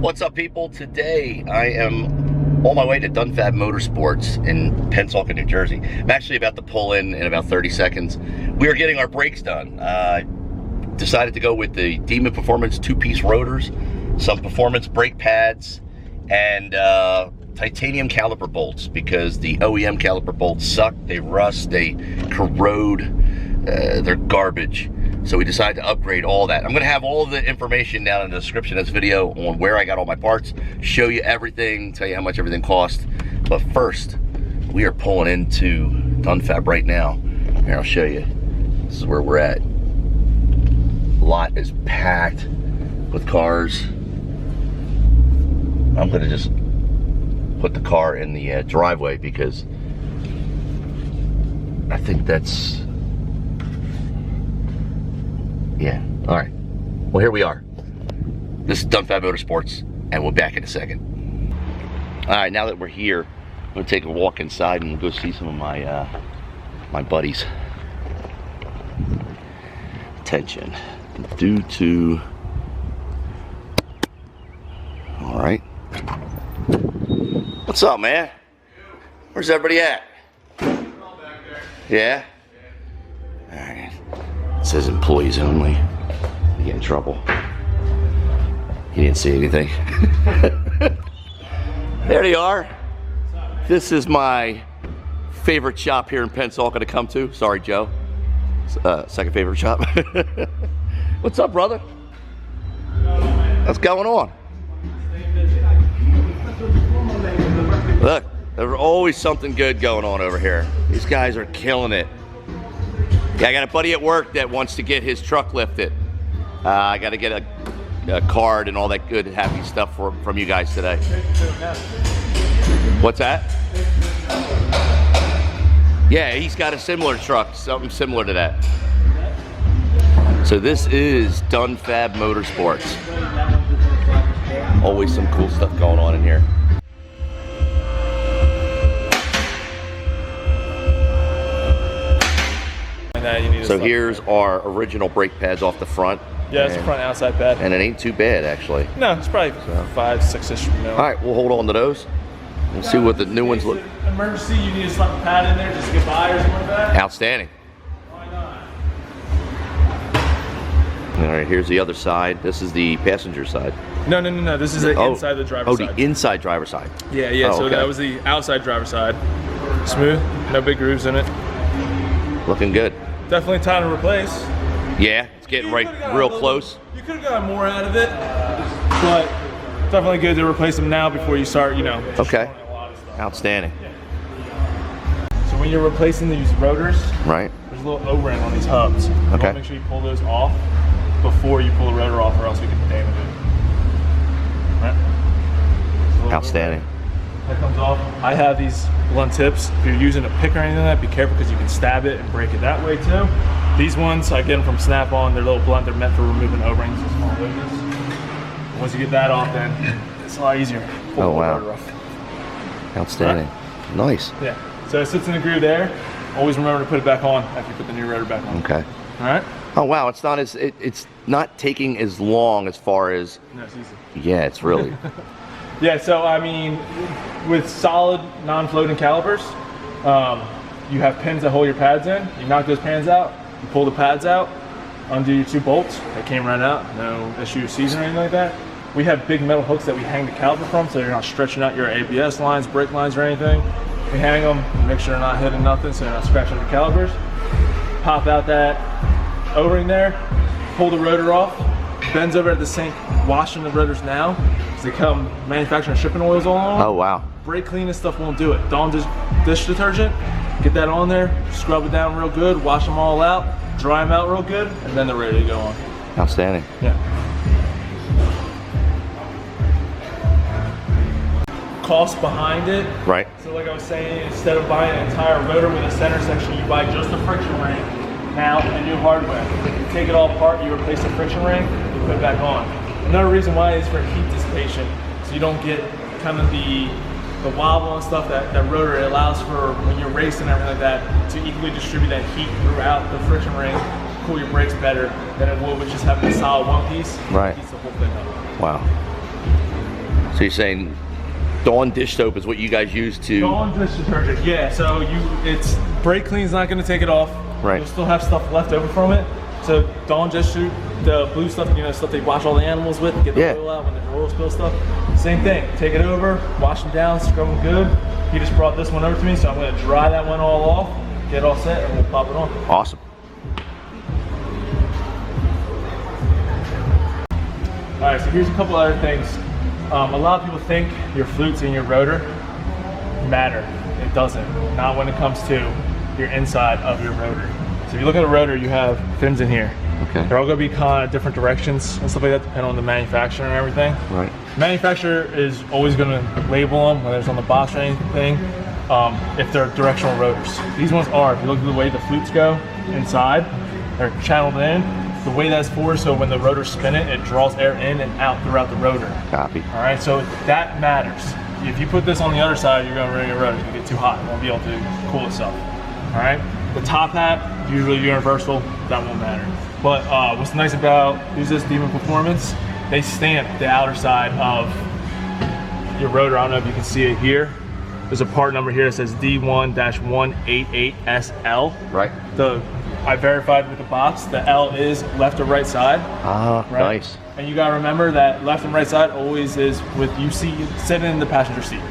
What's up, people? Today I am on my way to Dunn Fab Motorsports in Pensacola, New Jersey. I'm actually about to pull in about 30 seconds. We are getting our brakes done. Decided to go with the Demon Performance two-piece rotors, some performance brake pads, and titanium caliper bolts, because the OEM caliper bolts suck, they rust, they corrode, they're garbage. So we decided to upgrade all that. I'm gonna have all the information down in the description of this video on where I got all my parts, show you everything, tell you how much everything cost. But first, we are pulling into Done Fab right now. Here, I'll show you. This is where we're at. Lot is packed with cars. I'm gonna just put the car in the driveway because I think that's, yeah, all right. Well, here we are. This is Done Fab Motorsports, and we'll be back in a second. All right, now that we're here, I'm gonna take a walk inside and we'll go see some of my my buddies. Attention, due to, all right. What's up, man? Where's everybody at? Yeah? All right. It says employees only. You get in trouble. You didn't see anything. There they are. This is my favorite shop here in Pensacola to come to. Sorry, Joe. Second favorite shop. What's up, brother? What's going on? Look, there's always something good going on over here. These guys are killing it. Yeah, I got a buddy at work that wants to get his truck lifted. I got to get a card and all that good, happy stuff from you guys today. What's that? Yeah, he's got a similar truck, something similar to that. So this is Done Fab Motorsports. Always some cool stuff going on in here. So here's our original brake pads off the front. Yeah, it's a front outside pad. And it ain't too bad, actually. No, it's probably 5-6-ish mil. All right, we'll hold on to those. We'll see what the new ones look. Emergency, you need to slap a pad in there just to get by or something like that? Outstanding. Why not? All right, here's the other side. This is the passenger side. No. This is the inside the driver's side. Oh, the inside driver's side. Yeah. Oh, so okay. that was the outside driver's side. Smooth, no big grooves in it. Looking good. Definitely time to replace. Yeah, it's getting right real close. You could have gotten more out of it, but definitely good to replace them now before you start, you know. Okay. Outstanding. Yeah. So when you're replacing these rotors, right, there's a little O-ring on these hubs. You okay. want to make sure you pull those off before you pull the rotor off, or else you can damage it. Right? Outstanding. That comes off. I have these blunt tips. If you're using a pick or anything like that, be careful because you can stab it and break it that way too. These ones, I get them from Snap-on. They're a little blunt. They're meant for removing O-rings and small wedges. Once you get that off, then it's a lot easier. Pull oh, the wow. rotor off. Outstanding. Right. Nice. Yeah. So it sits in the groove there. Always remember to put it back on after you put the new rotor back on. Okay. All right. Oh wow, it's not as it's not taking as long as far as. No, it's easy. Yeah, it's really. Yeah. So I mean, with solid non-floating calipers, you have pins that hold your pads in. You knock those pins out. You pull the pads out. Undo your two bolts. They came right out. No issue with season or anything like that. We have big metal hooks that we hang the caliper from, so you're not stretching out your ABS lines, brake lines, or anything. We hang them, make sure they're not hitting nothing, so you're not scratching the calipers. Pop out that O-ring there, pull the rotor off, bends over at the sink, washing the rotors now, because they come manufacturing shipping oils all on. Oh wow. Brake clean and stuff won't do it. Dawn dish detergent, get that on there, scrub it down real good, wash them all out, dry them out real good, and then they're ready to go on. Outstanding. Yeah. Cost behind it. Right. So like I was saying, instead of buying an entire rotor with a center section, you buy just a friction ring now with the new hardware. You take it all apart, you replace the friction ring, you put it back on. Another reason why is for heat dissipation, so you don't get kind of the wobble and stuff that rotor. It allows for when you're racing and everything like that to equally distribute that heat throughout the friction ring, cool your brakes better than it would with just having a solid one piece. Right. It heats the whole thing up. Wow. So you're saying Dawn dish soap is what you guys use to... Dawn dish detergent, yeah. So it's brake clean's not going to take it off. Right. You'll still have stuff left over from it. So Dawn dish soap, the blue stuff, you know, stuff they wash all the animals with, get the oil out when there's oil spill stuff. Same thing. Take it over, wash them down, scrub them good. He just brought this one over to me, so I'm going to dry that one all off, get it all set, and we'll pop it on. Awesome. All right, so here's a couple other things. A lot of people think your flutes and your rotor matter. It doesn't. Not when it comes to your inside of your rotor. So if you look at a rotor, you have fins in here. Okay. They're all going to be kind of different directions and stuff like that, depending on the manufacturer and everything. Right. Manufacturer is always going to label them, whether it's on the box or anything, if they're directional rotors. These ones are. If you look at the way the flutes go inside, they're channeled in. The way that's for, so when the rotor spin it, it draws air in and out throughout the rotor. Copy. All right, so that matters. If you put this on the other side, you're going to ruin your rotor. It's going to get too hot. It won't be able to cool itself. All right. The top hat, usually universal, that won't matter. But what's nice about these Demon Performance, they stamp the outer side of your rotor. I don't know if you can see it here. There's a part number here that says D1-188SL. Right. I verified with the box, the L is left or right side. Ah, right? nice. And you gotta remember that left and right side always is with you sitting in the passenger seat.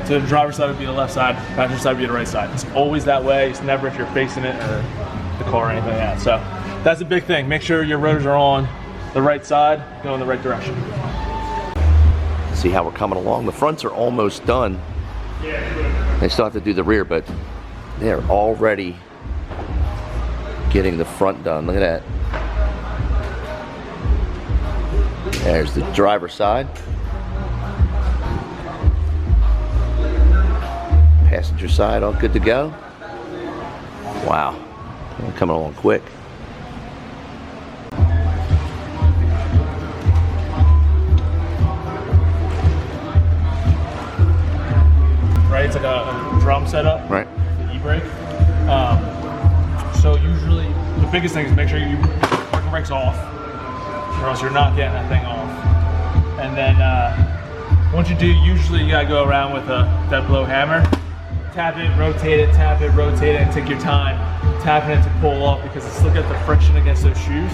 So the driver's side would be the left side, passenger side would be the right side. It's always that way. It's never if you're facing it or the car or anything like that. So that's a big thing. Make sure your rotors are on the right side, go in the right direction. See how we're coming along. The fronts are almost done. Yeah, good. They still have to do the rear, but they're already getting the front done. Look at that. There's the driver's side. Passenger side all good to go. Wow. They're coming along quick. Right, it's like a drum setup. Right. The e-brake. So usually, the biggest thing is make sure you get the parking brakes off, or else you're not getting that thing off. And then once you do, usually you gotta go around with that blow hammer, tap it, rotate it, tap it, rotate it, and take your time tapping it to pull off because it's still got the friction against those shoes.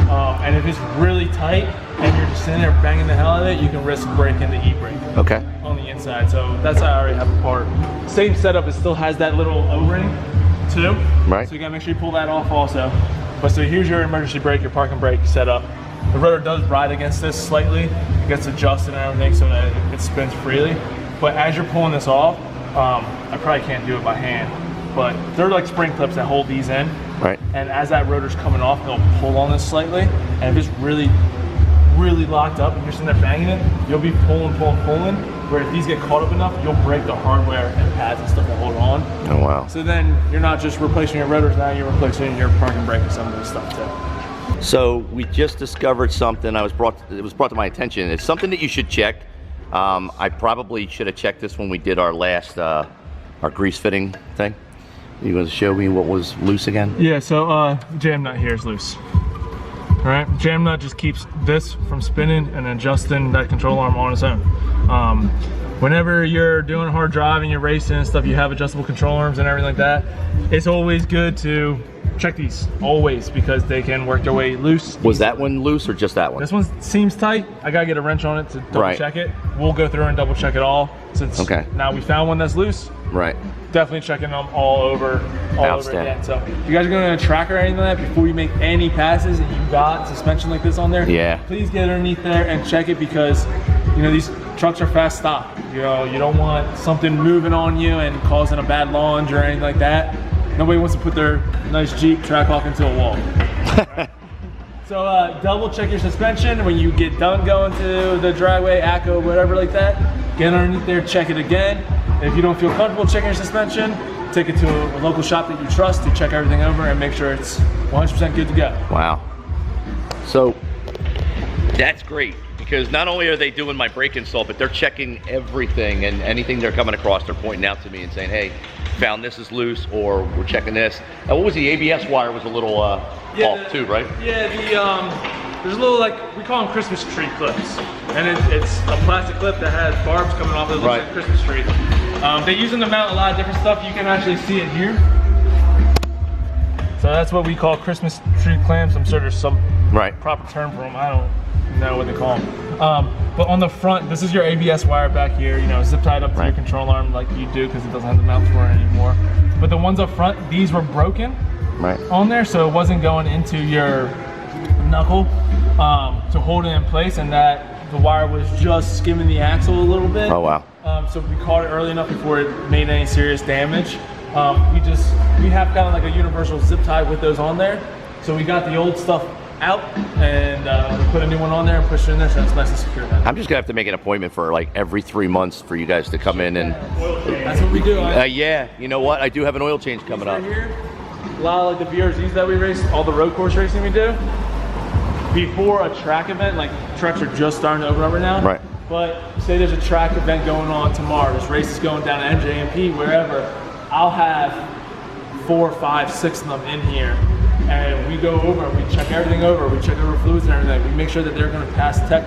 And if it's really tight and you're just sitting there banging the hell out of it, you can risk breaking the e-brake. Okay. On the inside, so that's how I already have a part. Same setup, it still has that little O-ring too. Right. So you gotta make sure you pull that off also. But so here's your emergency brake, your parking brake set up. The rotor does ride against this slightly. It gets adjusted and everything so that it spins freely. But as you're pulling this off, I probably can't do it by hand, but they're like spring clips that hold these in. Right. And as that rotor's coming off, they'll pull on this slightly. And if it's really, really locked up and you're sitting there banging it, you'll be pulling. Where if these get caught up enough, you'll break the hardware and pads and stuff to hold on. Oh wow. So then you're not just replacing your rotors, now you're replacing your parking brake and some of this stuff too. So we just discovered something. It was brought to my attention. It's something that you should check. I probably should have checked this when we did our last our grease fitting thing. You going to show me what was loose again? Yeah, so jam nut here is loose. All right, jam nut just keeps this from spinning and adjusting that control arm on its own. Whenever you're doing hard driving, you're racing and stuff, you have adjustable control arms and everything like that, it's always good to check these, always, because they can work their way loose. Was that one loose or just that one? This one seems tight. I gotta get a wrench on it to double check it. We'll go through and double check it all. Since now we found one that's loose. Right. Definitely checking them all over again. So if you guys are going to track or anything like that before you make any passes and you got suspension like this on there, please get underneath there and check it because you know these trucks are fast stop. You know, you don't want something moving on you and causing a bad lunge or anything like that. Nobody wants to put their nice Jeep Trackhawk into a wall. Right? So double check your suspension when you get done going to the driveway, ACO, whatever like that. Get underneath there, check it again. If you don't feel comfortable checking your suspension, take it to a local shop that you trust to check everything over and make sure it's 100% good to go. Wow. So that's great because not only are they doing my brake install, but they're checking everything and anything they're coming across, they're pointing out to me and saying, hey, found this is loose or we're checking this. And what was the ABS wire was a little off too, right? Yeah, there's a little, like, we call them Christmas tree clips. And it's a plastic clip that has barbs coming off it. It looks like a Christmas tree. They use them to mount a lot of different stuff. You can actually see it here. So that's what we call Christmas tree clamps. I'm sure there's some proper term for them. I don't know what they call them. But on the front, this is your ABS wire back here, you know, zip tied up to your control arm like you do because it doesn't have the mounts for it anymore. But the ones up front, these were broken on there, so it wasn't going into your knuckle to hold it in place, and that the wire was just skimming the axle a little bit. Oh, wow. So we caught it early enough before it made any serious damage. We have kind of like a universal zip tie with those on there. So we got the old stuff out and we put a new one on there and pushed it in there so it's nice and secure now. I'm just gonna have to make an appointment for like every 3 months for you guys to come in and. That's what we do. Yeah, you know what? I do have an oil change coming up. Here, a lot of like the BRZs that we race, all the road course racing we do. Before a track event, like trucks are just starting to open up right now. Right. But say there's a track event going on tomorrow. This race is going down to MJMP, wherever. I'll have 4, 5, 6 of them in here. And we go over, we check everything over, we check over fluids and everything. We make sure that they're gonna pass tech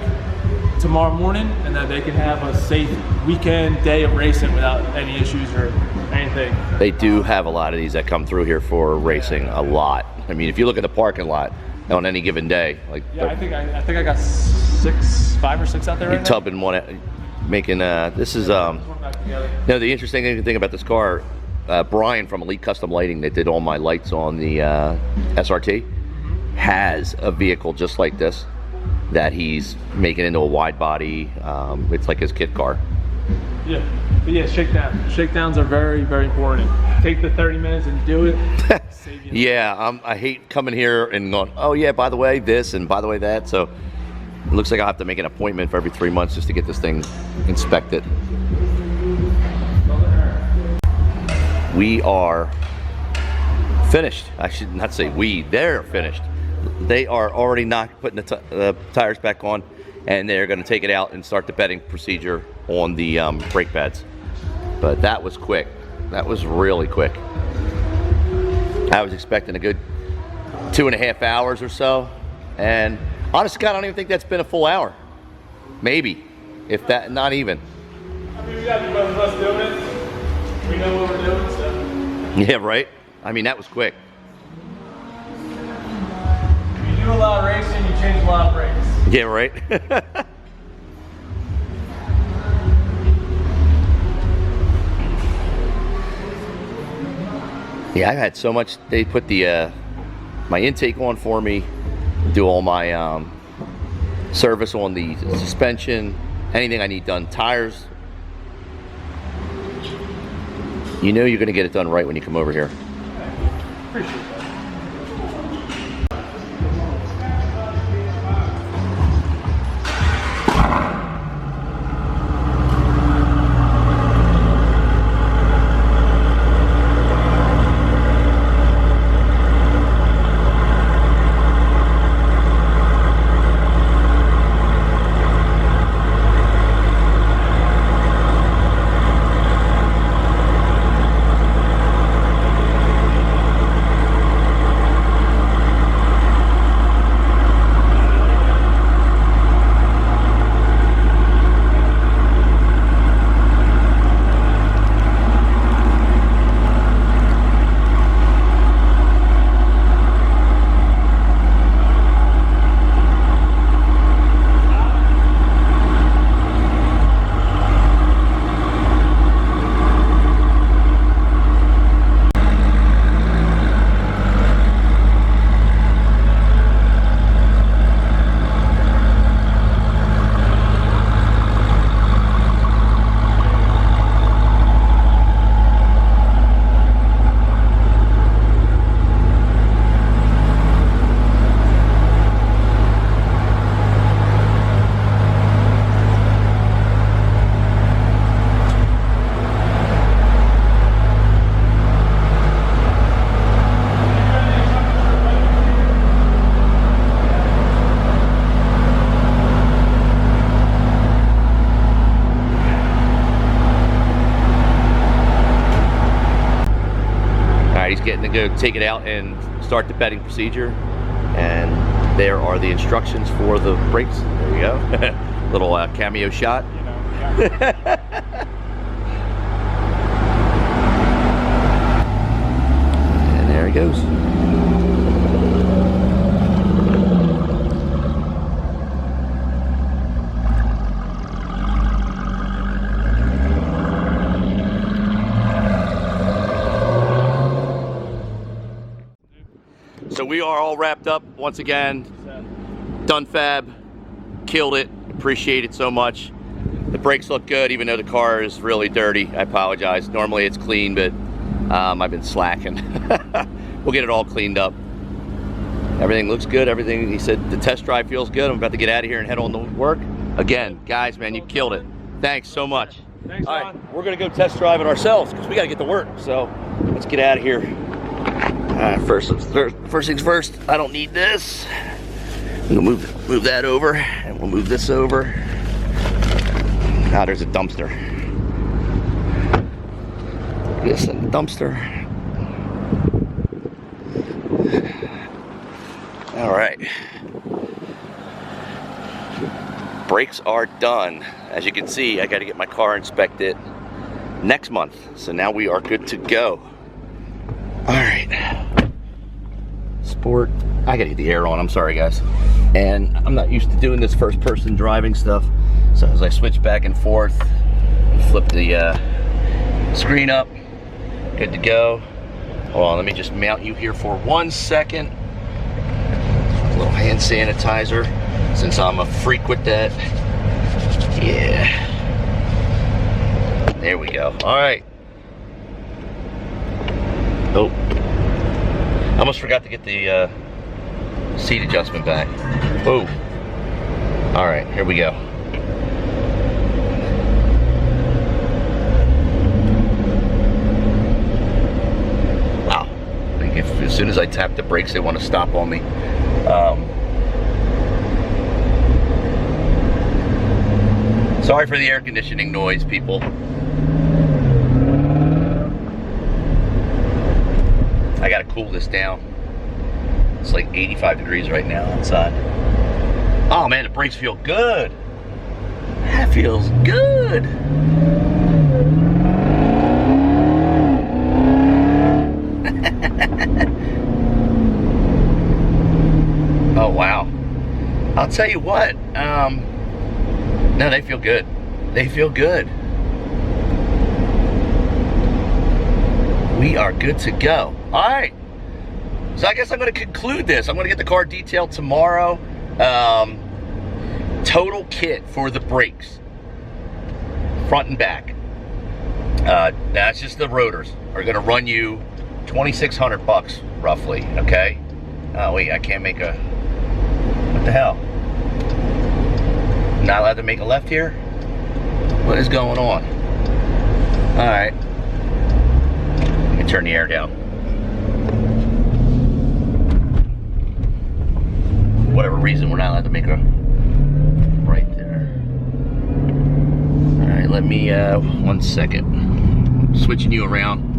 tomorrow morning and that they can have a safe weekend day of racing without any issues or anything. They do have a lot of these that come through here for racing, a lot. I mean, if you look at the parking lot on any given day, like I think I got 5 or 6 out there right now. Tubbing one, making this is no. The interesting thing about this car. Brian from Elite Custom Lighting that did all my lights on the SRT has a vehicle just like this that he's making into a wide body. It's like his kit car. Yeah, but yeah, shakedown. Shakedowns are very, very important. Take the 30 minutes and do it. Save you. Yeah, I hate coming here and going, oh yeah, by the way this and by the way that. So it looks like I'll have to make an appointment for every 3 months just to get this thing inspected. We are finished. I should not say we, they're finished. They are already not putting the tires back on, and they're gonna take it out and start the bedding procedure on the brake pads. But that was quick. That was really quick. I was expecting a good 2.5 hours or so, and honestly, I don't even think that's been a full hour. Maybe, if that, not even. I mean, we got the both of us doing it. We know what we're doing, so. Yeah, right? I mean, that was quick. You do a lot of racing, you change a lot of brakes. Yeah, right? Yeah, I've had so much. They put the my intake on for me, do all my service on the suspension, anything I need done, tires. You know you're going to get it done right when you come over here. Appreciate that. He's getting to go take it out and start the bedding procedure, and there are the instructions for the brakes. There you go. Little cameo shot. You know, yeah. And there he goes. So we are all wrapped up once again. Done Fab, killed it. Appreciate it so much. The brakes look good, even though the car is really dirty. I apologize. Normally it's clean, but I've been slacking. We'll get it all cleaned up. Everything looks good. Everything, he said, the test drive feels good. I'm about to get out of here and head on to work. Again, guys, man, you killed it. Thanks so much. Thanks, all Ron. right, we're gonna go test drive it ourselves because we gotta get to work. So let's get out of here. First things first, I don't need this. I'm gonna move that over, and we'll move this over. Now there's a dumpster. This and the dumpster. All right. Brakes are done. As you can see, I gotta get my car inspected next month. So now we are good to go. All right. Sport. I gotta get the air on, I'm sorry guys. And I'm not used to doing this first person driving stuff. So as I switch back and forth, flip the screen up, good to go. Hold on, let me just mount you here for 1 second. A little hand sanitizer, since I'm a freak with that. Yeah. There we go, all right. Oh. I almost forgot to get the seat adjustment back. Oh. All right, here we go. Wow. I think as soon as I tap the brakes, they want to stop on me. Sorry for the air conditioning noise, people. I gotta cool this down. It's like 85 degrees right now outside. Oh man, the brakes feel good. That feels good. Oh wow. I'll tell you what, no, they feel good. They feel good. We are good to go. All right, so I guess I'm going to conclude this. I'm going to get the car detailed tomorrow. Total kit for the brakes, front and back. That's just the rotors. Are going to run you $2,600 roughly. Okay. Oh wait, I can't make a. What the hell? Not allowed to make a left here. What is going on? All right. Let me turn the air down. Whatever reason, we're not allowed to make a right there. All right, let me, 1 second. Switching you around.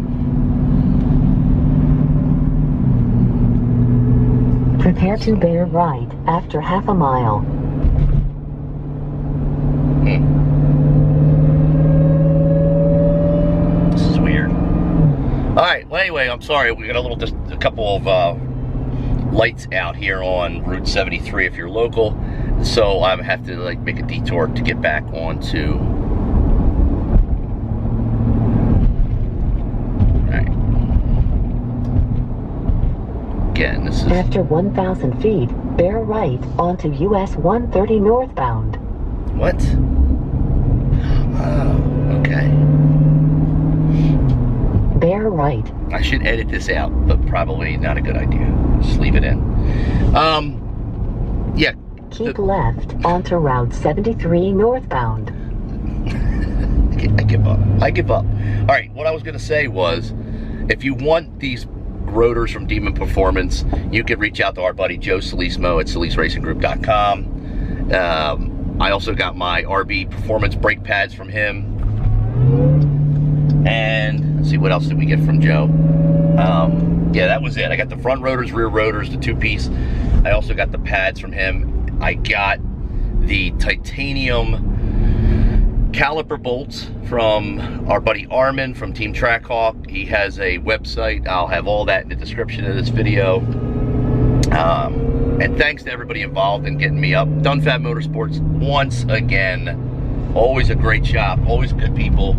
Prepare to bear right after half a mile. This is weird. All right, well anyway, I'm sorry. We got just a couple of lights out here on Route 73 if you're local. So I have to like make a detour to get back onto. All right. Again, this is. After 1,000 feet, bear right onto US 130 northbound. What? Oh, okay. Bear right. I should edit this out, but probably not a good idea. Just leave it in. Yeah. Keep left onto Route 73 northbound. I give up. I give up. All right, what I was going to say was, if you want these rotors from Demon Performance, you can reach out to our buddy Joe Solismo at solisracingroup.com. I also got my RB Performance brake pads from him. And let's see, what else did we get from Joe? Yeah, that was it. I got the front rotors, rear rotors, the two-piece I also got the pads from him. I got the titanium caliper bolts from our buddy Armin from Team Trackhawk. He has a website. I'll have all that in the description of this video. And thanks to everybody involved in getting me up. Done Fab Motorsports, once again, always a great shop, always good people.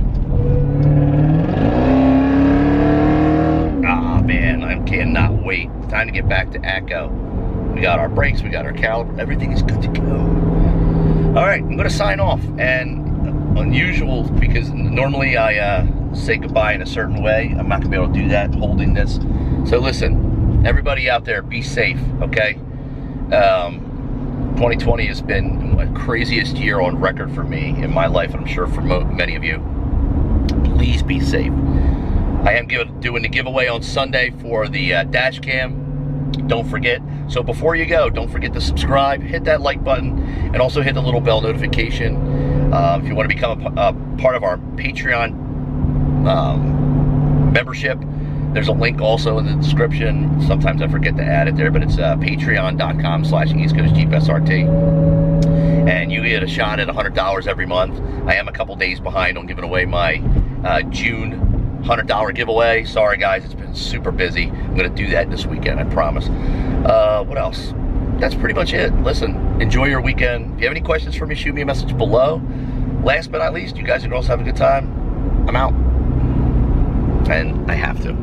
Ah, man, I cannot wait. It's time to get back to ACO. We got our brakes, we got our caliper, everything is good to go. All right, I'm gonna sign off, and unusual, because normally I say goodbye in a certain way. I'm not gonna be able to do that holding this. So listen, everybody out there, be safe, okay? 2020 has been the craziest year on record for me in my life, and I'm sure for many of you. Please be safe. I am doing the giveaway on Sunday for the dash cam. Don't forget. So before you go, don't forget to subscribe, hit that like button, and also hit the little bell notification. If you want to become a part of our Patreon membership, there's a link also in the description. Sometimes I forget to add it there, but it's patreon.com/East Coast Jeep SRT. And you get a shot at $100 every month. I am a couple days behind on giving away my June $100 giveaway. Sorry guys, it's been super busy. I'm gonna do that this weekend, I promise. What else? That's pretty much it. Listen, enjoy your weekend. If you have any questions for me, shoot me a message below. Last but not least, you guys and girls have a good time. I'm out. And I have to.